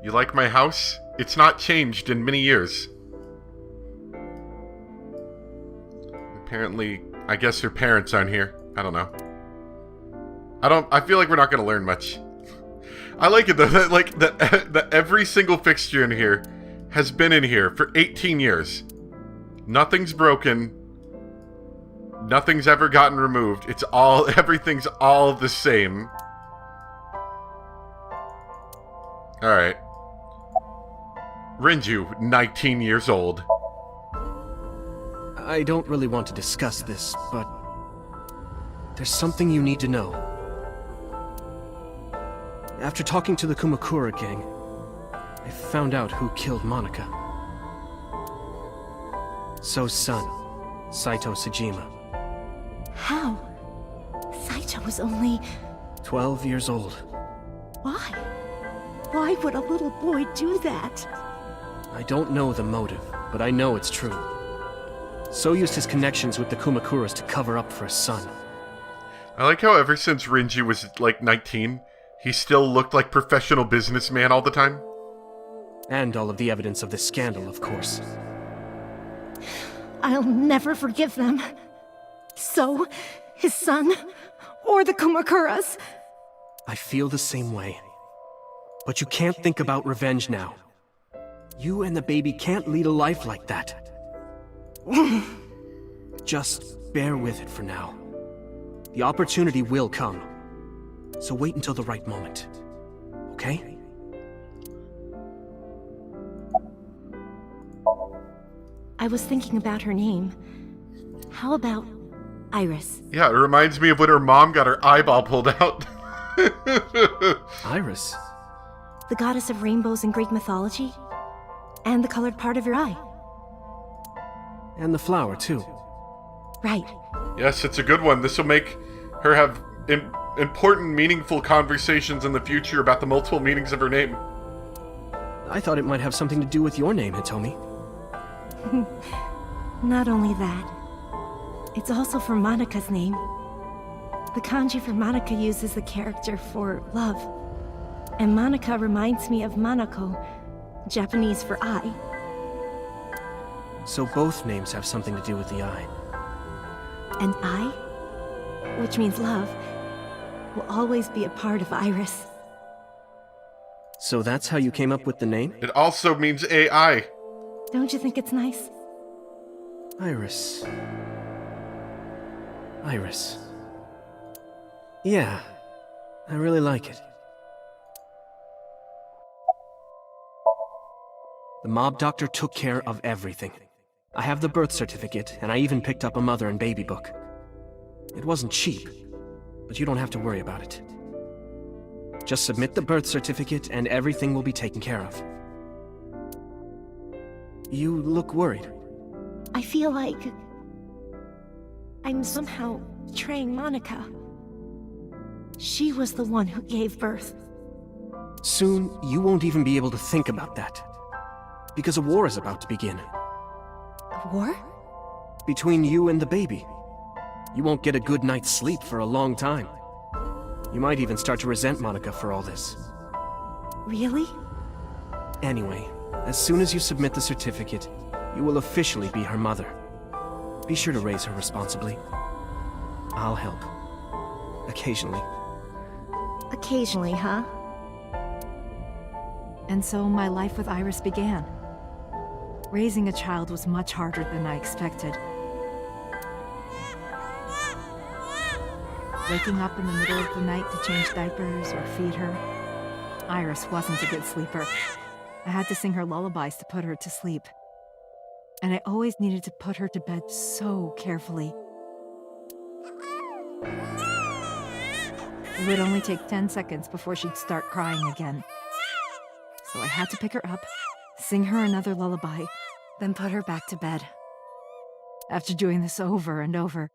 You like my house? It's not changed in many years. Apparently, I guess her parents aren't here. I don't know. I feel like we're not gonna learn much. I like it though, that every single fixture in here has been in here for 18 years. Nothing's broken. Nothing's ever gotten removed. Everything's all the same. Alright. Renju, 19 years old. I don't really want to discuss this, but there's something you need to know. After talking to the Kumakura gang, I found out who killed Monica. So's son, Saito Sejima. How? Saito was only... 12 years old. Why? Why would a little boy do that? I don't know the motive, but I know it's true. So used his connections with the Kumakuras to cover up for his son. I like how ever since Renji was like 19, he still looked like professional businessman all the time. And all of the evidence of this scandal, of course. I'll never forgive them. So, his son, or the Kumakuras. I feel the same way. But you can't think about revenge now. You and the baby can't lead a life like that. Just bear with it for now. The opportunity will come. So wait until the right moment. Okay? I was thinking about her name. How about Iris? Yeah, it reminds me of when her mom got her eyeball pulled out. Iris? The goddess of rainbows in Greek mythology? And the colored part of your eye. And the flower, too. Right. Yes, it's a good one. This will make her have important, meaningful conversations in the future about the multiple meanings of her name. I thought it might have something to do with your name, Hitomi. Not only that, it's also for Monika's name. The kanji for Monika uses the character for love. And Monika reminds me of Manako, Japanese for eye. So both names have something to do with the eye. And eye, which means love, will always be a part of Iris. So that's how you came up with the name? It also means AI. Don't you think it's nice? Iris. Iris. Yeah, I really like it. The mob doctor took care of everything. I have the birth certificate, and I even picked up a mother and baby book. It wasn't cheap, but you don't have to worry about it. Just submit the birth certificate, and everything will be taken care of. You look worried. I feel like I'm somehow betraying Monika. She was the one who gave birth. Soon, you won't even be able to think about that. Because a war is about to begin. A war? Between you and the baby. You won't get a good night's sleep for a long time. You might even start to resent Monika for all this. Really? Anyway, as soon as you submit the certificate, you will officially be her mother. Be sure to raise her responsibly. I'll help. Occasionally. Occasionally, huh? And so my life with Iris began. Raising a child was much harder than I expected. Waking up in the middle of the night to change diapers or feed her. Iris wasn't a good sleeper. I had to sing her lullabies to put her to sleep. And I always needed to put her to bed so carefully. It would only take 10 seconds before she'd start crying again. So I had to pick her up, sing her another lullaby, then put her back to bed. After doing this over and over,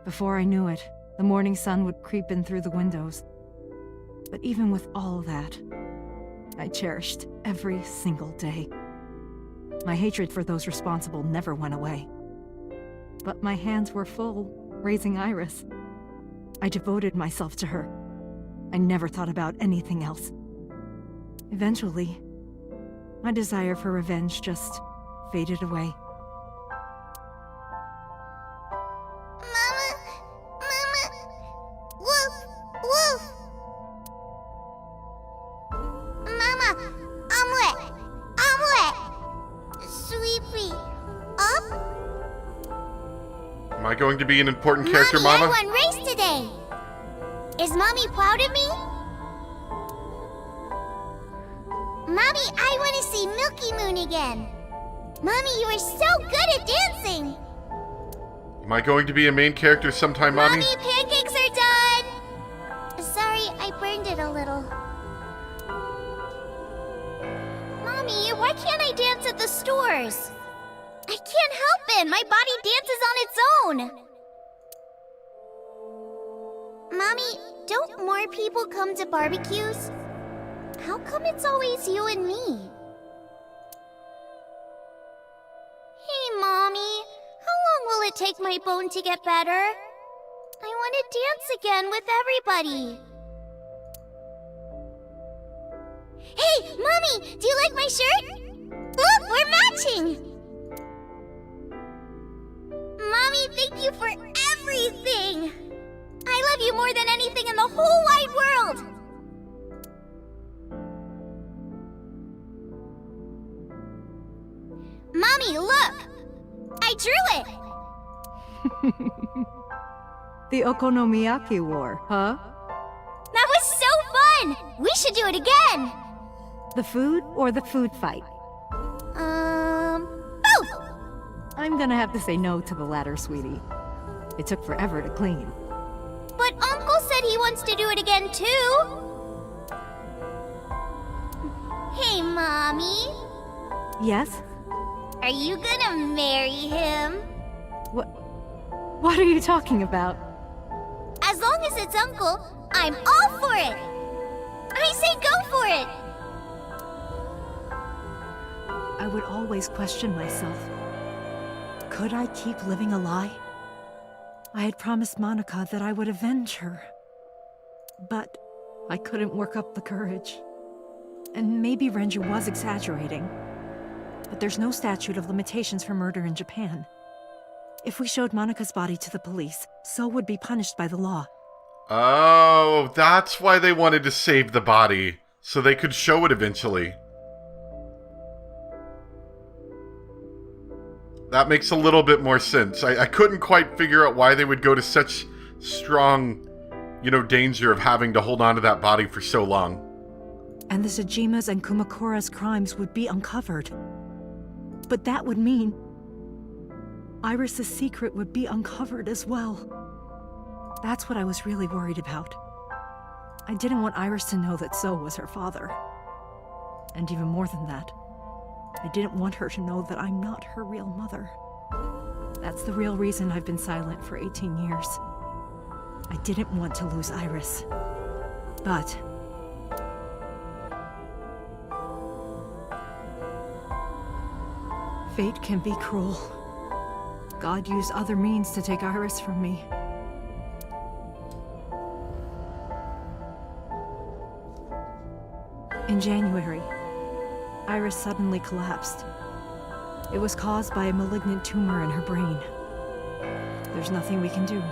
before I knew it, the morning sun would creep in through the windows. But even with all that, I cherished every single day. My hatred for those responsible never went away. But my hands were full, raising Iris. I devoted myself to her. I never thought about anything else. Eventually, My desire for revenge just faded away. Mama! Mama! Woof! Woof! Mama! Omelette! Omelette! Sweepy! Up? Am I going to be an important character, Mommy, Mama? I won race today! Is Mommy proud of me? Mommy, I want to see Milky Moon again! Mommy, you are so good at dancing! Am I going to be a main character sometime, Mommy? Mommy, pancakes are done! Sorry, I burned it a little. Mommy, why can't I dance at the stores? I can't help it! My body dances on its own! Mommy, don't more people come to barbecues? How come it's always you and me? Hey, Mommy. How long will it take my bone to get better? I want to dance again with everybody. Hey, Mommy! Do you like my shirt? Look, we're matching! Mommy, thank you for everything! I love you more than anything in the whole wide world! Mommy, look! I drew it! The Okonomiyaki War, huh? That was so fun! We should do it again! The food or the food fight? Both! I'm gonna have to say no to the latter, sweetie. It took forever to clean. But Uncle said he wants to do it again too! Hey, Mommy. Yes? Are you gonna marry him? What are you talking about? As long as it's Uncle, I'm all for it! I say go for it! I would always question myself. Could I keep living a lie? I had promised Monica that I would avenge her. But I couldn't work up the courage. And maybe Renju was exaggerating. But there's no statute of limitations for murder in Japan. If we showed Monica's body to the police, So would be punished by the law. Oh, that's why they wanted to save the body, so they could show it eventually. That makes a little bit more sense. I couldn't quite figure out why they would go to such strong, danger of having to hold on to that body for so long. And the Sajima's and Kumakura's crimes would be uncovered. But that would mean Iris's secret would be uncovered as well. That's what I was really worried about. I didn't want Iris to know that So was her father. And even more than that, I didn't want her to know that I'm not her real mother. That's the real reason I've been silent for 18 years. I didn't want to lose Iris. But fate can be cruel. God used other means to take Iris from me. In January, Iris suddenly collapsed. It was caused by a malignant tumor in her brain. There's nothing we can do.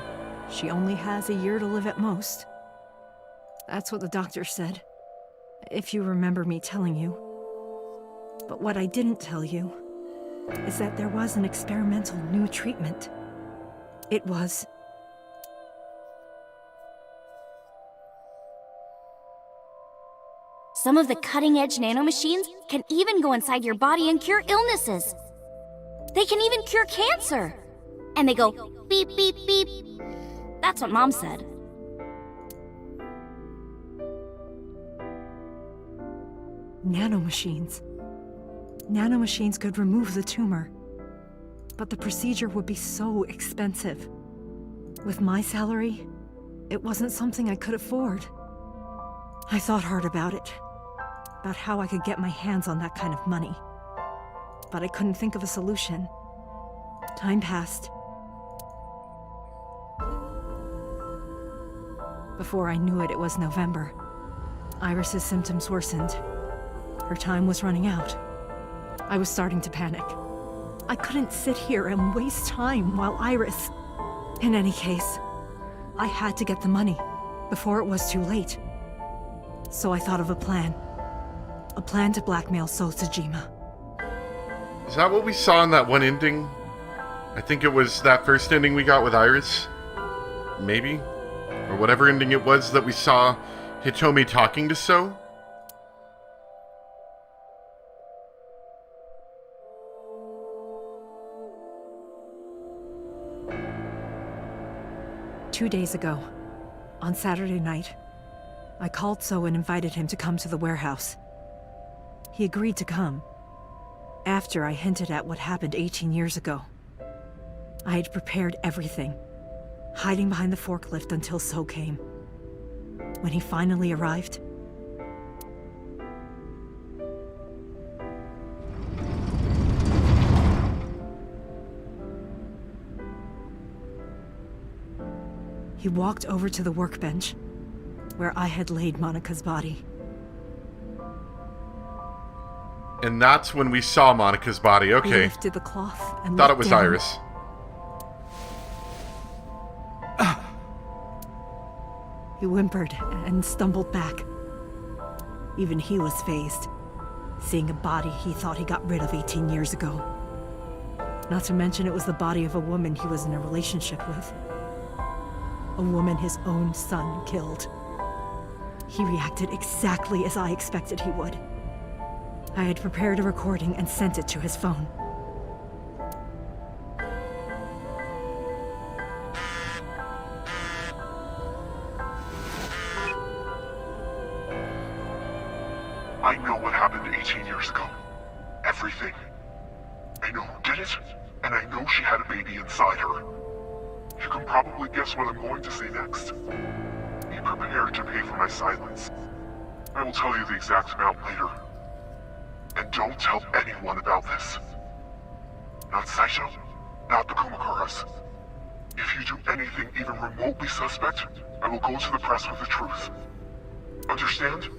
She only has a year to live at most. That's what the doctor said, if you remember me telling you. But what I didn't tell you is that there was an experimental new treatment. It was... Some of the cutting-edge nanomachines can even go inside your body and cure illnesses. They can even cure cancer. And they go beep, beep, beep. That's what Mom said. Nanomachines. Nanomachines could remove the tumor. But the procedure would be so expensive. With my salary, it wasn't something I could afford. I thought hard about it. About how I could get my hands on that kind of money. But I couldn't think of a solution. Time passed. Before I knew it, it was November. Iris's symptoms worsened. Her time was running out. I was starting to panic. I couldn't sit here and waste time while Iris... In any case, I had to get the money before it was too late. So I thought of a plan. A plan to blackmail Sosajima. Is that what we saw in that one ending? I think it was that first ending we got with Iris? Maybe? Or whatever ending it was that we saw Hitomi talking to So? 2 days ago, on Saturday night, I called So and invited him to come to the warehouse. He agreed to come, after I hinted at what happened 18 years ago. I had prepared everything, hiding behind the forklift until So came. When he finally arrived, he walked over to the workbench, where I had laid Monika's body. And that's when we saw Monika's body, He okay. lifted the cloth and Thought looked it was down. Iris. He whimpered and stumbled back. Even he was fazed, seeing a body he thought he got rid of 18 years ago. Not to mention it was the body of a woman he was in a relationship with. A woman his own son killed. He reacted exactly as I expected he would. I had prepared a recording and sent it to his phone. I know what happened 18 years ago. Everything. I know who did it, and I know she had a baby inside her. You can probably guess what I'm going to say next. Be prepared to pay for my silence. I will tell you the exact amount later. And don't tell anyone about this. Not Saito, not the Kumakuras. If you do anything even remotely suspect, I will go to the press with the truth. Understand?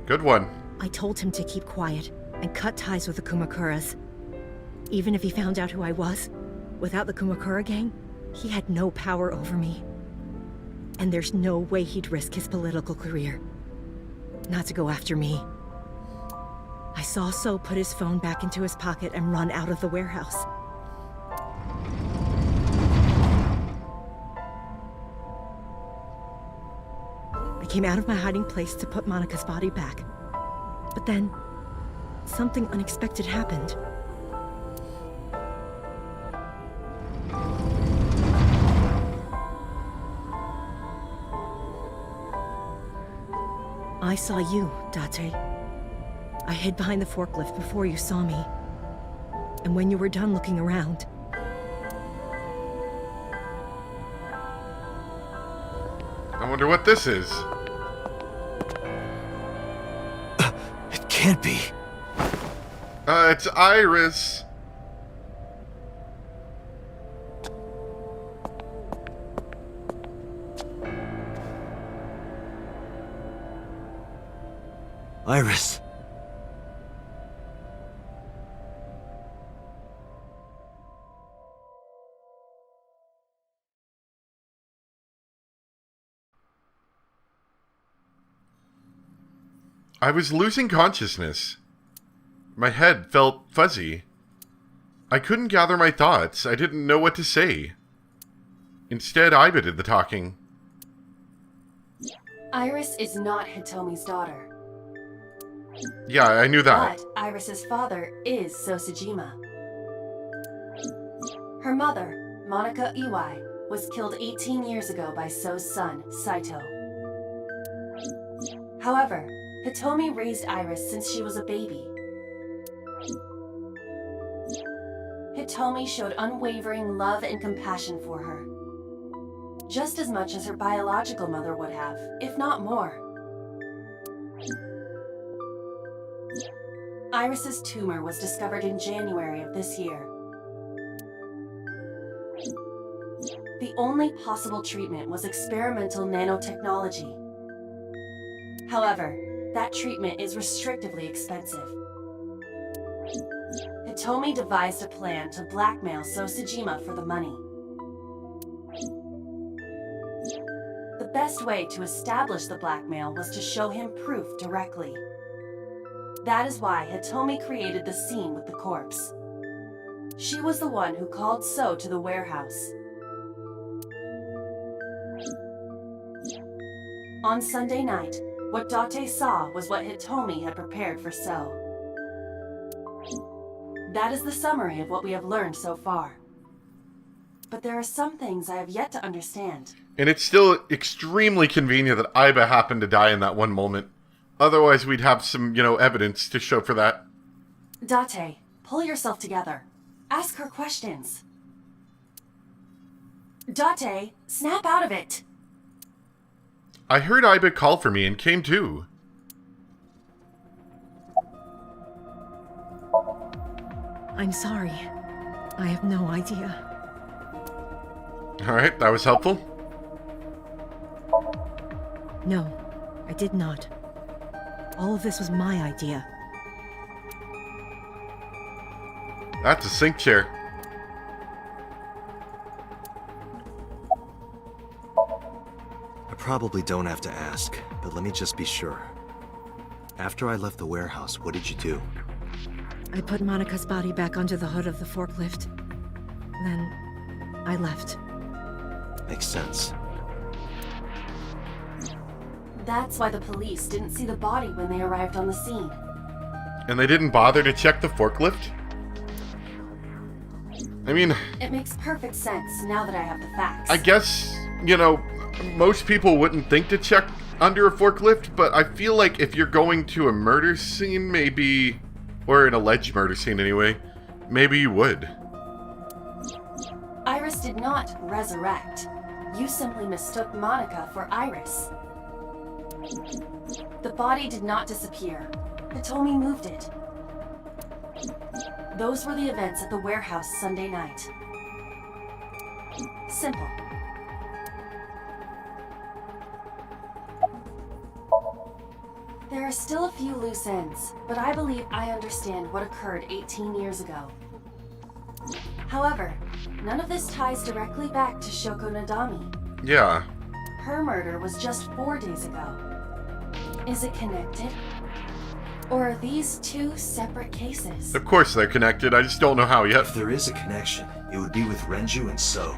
Good one. I told him to keep quiet and cut ties with the Kumakuras. Even if he found out who I was, without the Kumakura gang, he had no power over me. And there's no way he'd risk his political career. Not to go after me. I saw So put his phone back into his pocket and run out of the warehouse. I came out of my hiding place to put Monika's body back. But then, something unexpected happened. I saw you, Date. I hid behind the forklift before you saw me. And when you were done looking around, I wonder what this is. It can't be. It's Iris. Iris. I was losing consciousness. My head felt fuzzy. I couldn't gather my thoughts. I didn't know what to say. Instead, Iba did the talking. Iris is not Hitomi's daughter, Yeah, I knew that. but Iris's father is Sosajima. Her mother, Monica Iwai, was killed 18 years ago by So's son, Saito. However, Hitomi raised Iris since she was a baby. Hitomi showed unwavering love and compassion for her, just as much as her biological mother would have, if not more. Iris's tumor was discovered in January of this year. The only possible treatment was experimental nanotechnology. However, That treatment is restrictively expensive. Hitomi devised a plan to blackmail Sosajima for the money. The best way to establish the blackmail was to show him proof directly. That is why Hitomi created the scene with the corpse. She was the one who called So to the warehouse. On Sunday night, what Date saw was what Hitomi had prepared for So. That is the summary of what we have learned so far. But there are some things I have yet to understand. And it's still extremely convenient that Aiba happened to die in that one moment. Otherwise, we'd have some, evidence to show for that. Date, pull yourself together. Ask her questions. Date, snap out of it! I heard Aiba call for me and came too. I'm sorry. I have no idea. Alright, that was helpful. No, I did not. All of this was my idea. That's a sink chair. I probably don't have to ask, but let me just be sure. After I left the warehouse, what did you do? I put Monica's body back onto the hood of the forklift. Then, I left. Makes sense. That's why the police didn't see the body when they arrived on the scene. And they didn't bother to check the forklift? I mean, It makes perfect sense now that I have the facts. I guess, most people wouldn't think to check under a forklift, but I feel like if you're going to a murder scene, maybe, or an alleged murder scene anyway, maybe you would. Iris did not resurrect. You simply mistook Monica for Iris. The body did not disappear. Hitomi moved it. Those were the events at the warehouse Sunday night. Simple. There are still a few loose ends, but I believe I understand what occurred 18 years ago. However, none of this ties directly back to Shoko Nadami. Yeah. Her murder was just 4 days ago. Is it connected? Or are these two separate cases? Of course they're connected, I just don't know how yet. If there is a connection, it would be with Renju and So.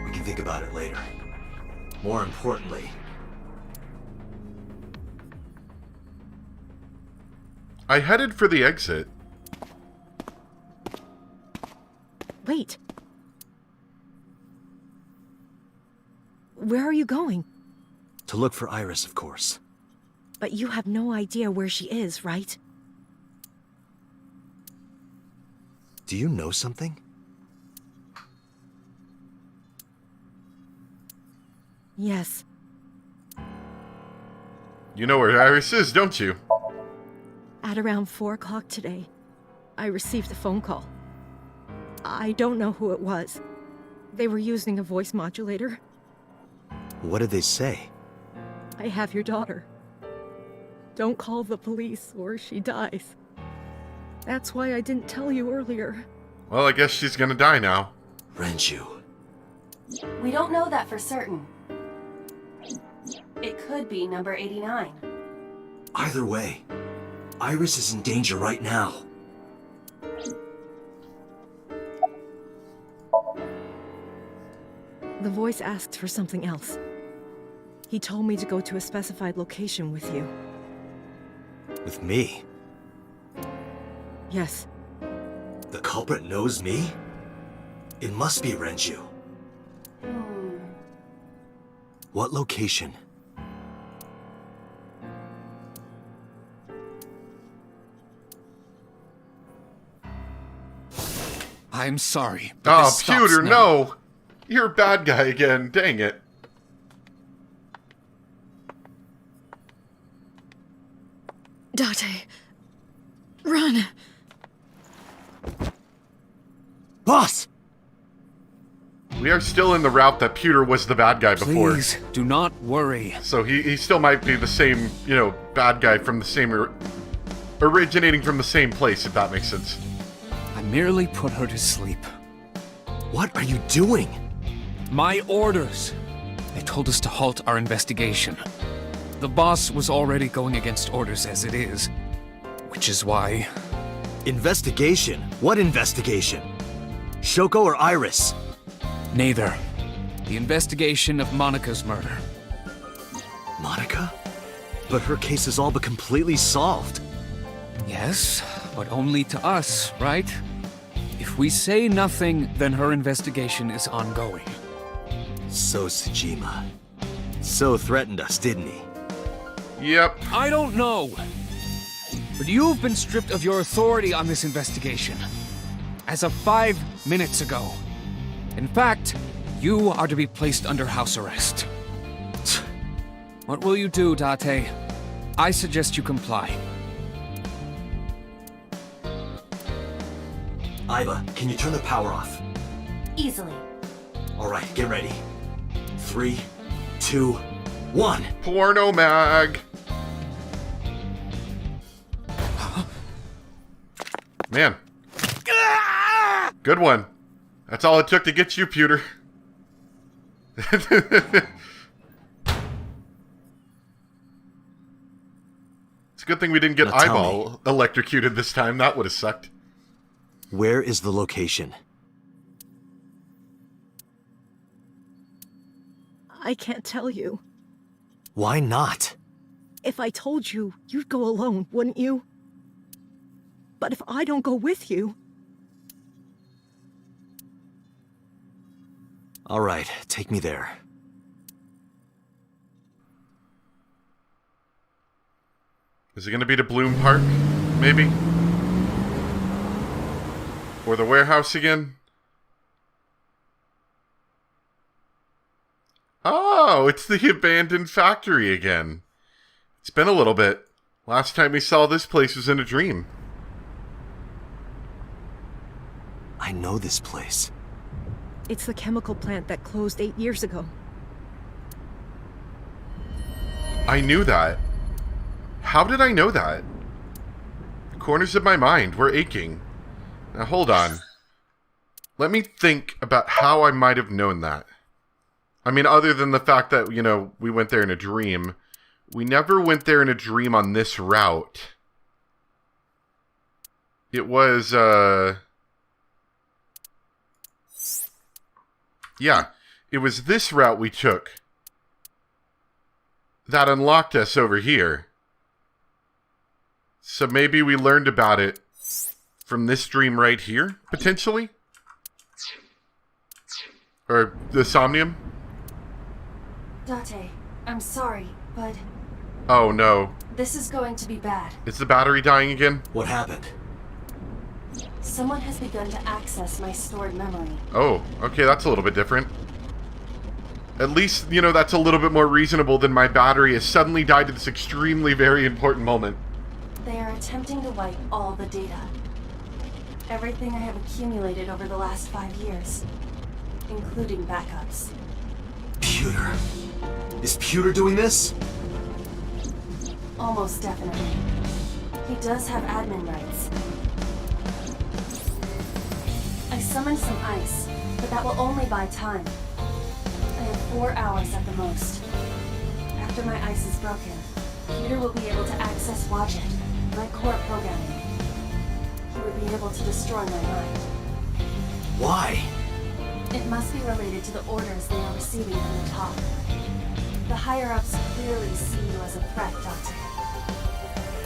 We can think about it later. More importantly, I headed for the exit. Wait. Where are you going? to look for Iris, of course. But you have no idea where she is, right? Do you know something? Yes. You know where Iris is, don't you? At around 4 o'clock today, I received a phone call. I don't know who it was. They were using a voice modulator. What did they say? I have your daughter. Don't call the police or she dies. That's why I didn't tell you earlier. Well, I guess she's gonna die now. Renju. We don't know that for certain. It could be number 89. Either way, Iris is in danger right now. The voice asked for something else. He told me to go to a specified location with you. With me? Yes. The culprit knows me? It must be Renju. What location? I'm sorry. but Oh, this stops Pewter, now. no! You're a bad guy again, dang it. Date. Run! We are still in the route that Pewter was the bad guy before. Please, do not worry. So he still might be the same, you know, bad guy from the same... originating from the same place, if that makes sense. I merely put her to sleep. What are you doing? My orders. They told us to halt our investigation. The boss was already going against orders as it is, which is why... Investigation? What investigation? Shoko or Iris? Neither. The investigation of Monica's murder. Monica? But her case is all but completely solved. Yes, but only to us, right? If we say nothing, then her investigation is ongoing. So Tsujima. So threatened us, didn't he? Yep. I don't know. But you've been stripped of your authority on this investigation. As of 5 minutes ago. In fact, you are to be placed under house arrest. What will you do, Date? I suggest you comply. Iva, can you turn the power off? Easily. Alright, get ready. 3, 2, 1. Porno mag. Man. Good one. That's all it took to get you, Pewter. It's a good thing we didn't get Now tell Eyeball electrocuted this time. That would have sucked. Where is the location? I can't tell you. Why not? If I told you, you'd go alone, wouldn't you? But if I don't go with you... Alright, take me there. Is it going to be to Bloom Park? Maybe? Or the warehouse again? Oh, it's the abandoned factory again. It's been a little bit. Last time we saw this place was in a dream. I know this place. It's the chemical plant that closed 8 years ago. I knew that. How did I know that? The corners of my mind were aching. Now hold on. Let me think about how I might have known that. I mean, other than the fact that, you know, we went there in a dream. We never went there in a dream on this route. It was, yeah, it was this route we took that unlocked us over here. So maybe we learned about it from this dream right here, potentially? Or the Somnium? Date, I'm sorry, but Oh no. this is going to be bad. Is the battery dying again? What happened? Someone has begun to access my stored memory. Oh, okay, that's a little bit different. At least, you know, that's a little bit more reasonable than my battery has suddenly died at this extremely very important moment. They are attempting to wipe all the data. Everything I have accumulated over the last 5 years, including backups. Pewter. Is Pewter doing this? Almost definitely. He does have admin rights. I summoned some ice, but that will only buy time. I have 4 hours at the most. After my ice is broken, Peter will be able to access Wadjet, my core programming. He would be able to destroy my mind. Why? It must be related to the orders they are receiving from the top. The higher-ups clearly see you as a threat, Doctor.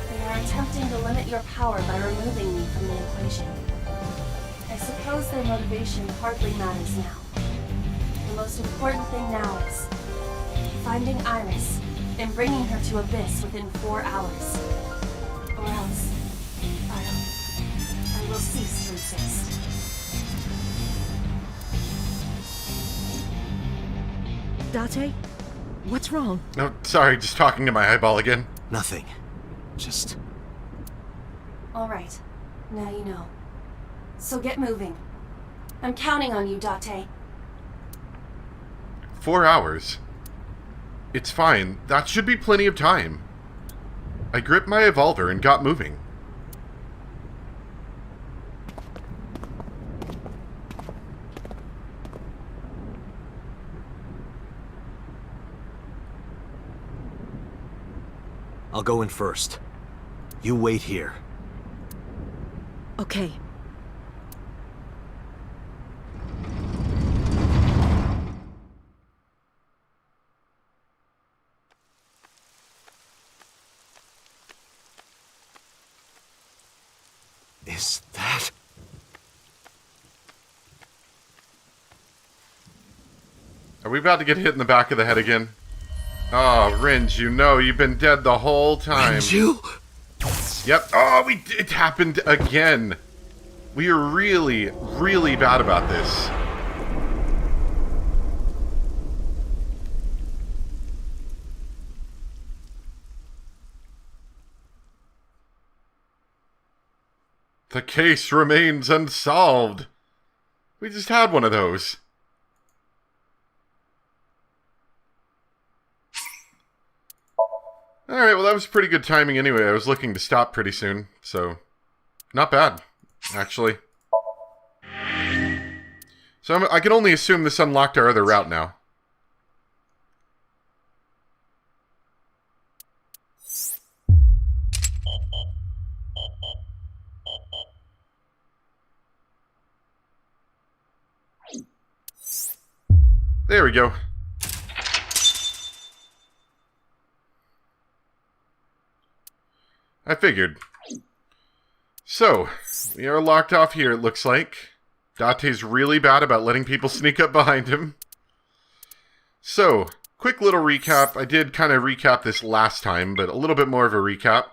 They are attempting to limit your power by removing me from the equation. I suppose their motivation hardly matters now. The most important thing now is finding Iris and bringing her to Abyss within 4 hours. Or else, I will cease to exist. Date? What's wrong? No, sorry, just talking to my eyeball again. Nothing. Just... All right, now you know. So get moving. I'm counting on you, Date. 4 hours. It's fine. That should be plenty of time. I gripped my revolver and got moving. I'll go in first. You wait here. Okay. Is that... Are we about to get hit in the back of the head again? Oh, Ringe, you know you've been dead the whole time. you? Yep. Oh, it happened again. We are really, really bad about this. The case remains unsolved. We just had one of those. Alright, well that was pretty good timing anyway. I was looking to stop pretty soon, so... Not bad, actually. So I can only assume this unlocked our other route now. There we go. I figured. So, we are locked off here, it looks like. Date's really bad about letting people sneak up behind him. So, quick little recap. I did kind of recap this last time, but a little bit more of a recap.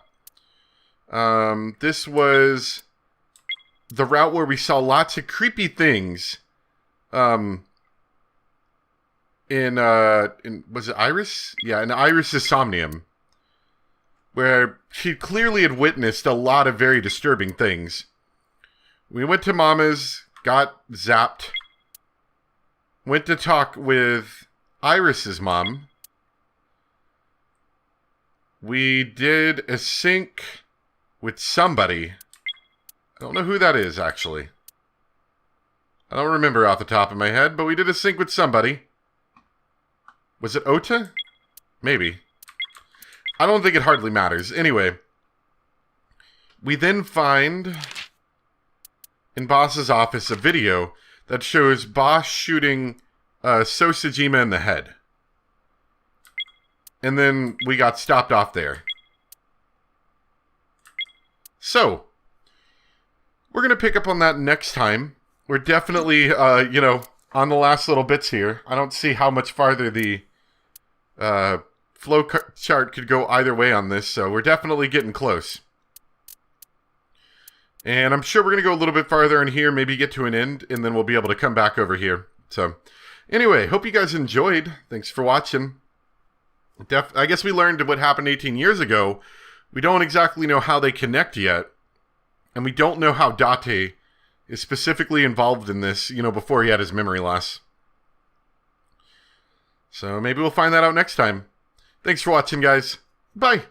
This was the route where we saw lots of creepy things. In was it Iris? Yeah, in Iris's Somnium. Where she clearly had witnessed a lot of very disturbing things. We went to Mama's, got zapped, went to talk with Iris's mom. We did a sync with somebody. I don't know who that is, actually. I don't remember off the top of my head, but we did a sync with somebody. Was it Ota? Maybe. I don't think it hardly matters. Anyway, we then find in Boss's office a video that shows Boss shooting Sosajima in the head. And then we got stopped off there. So, we're going to pick up on that next time. We're definitely, on the last little bits here. I don't see how much farther the flow chart could go either way on this, so we're definitely getting close. And I'm sure we're going to go a little bit farther in here, maybe get to an end, and then we'll be able to come back over here. So, anyway, hope you guys enjoyed. Thanks for watching. I guess we learned what happened 18 years ago. We don't exactly know how they connect yet, and we don't know how Date is specifically involved in this, before he had his memory loss. So maybe we'll find that out next time. Thanks for watching, guys. Bye.